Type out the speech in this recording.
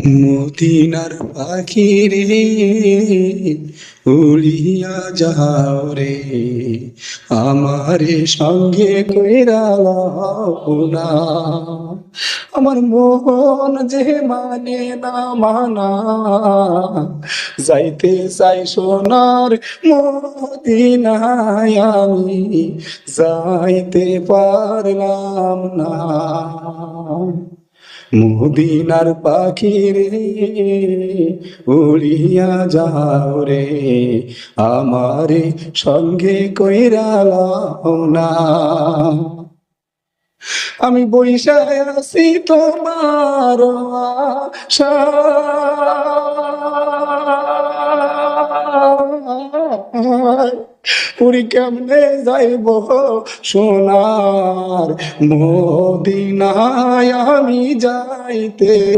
মদিনার পাখি রে, উড়িয়া যাও রে, আমারে সঙ্গে কইরা লও না। আমার মন যে মানে না মানা, যাইতে চাই সোনার মদিনায়, আমি যাইতে পারলাম না। মদিনার পাখি রে, উড়িয়া যাও রে, আমারে সঙ্গে কইরা লও না। আমি বইসা আছি তোমার আশায়, পুরি কেমনে যাইব সোনার মদিনায়, আমি যাইতে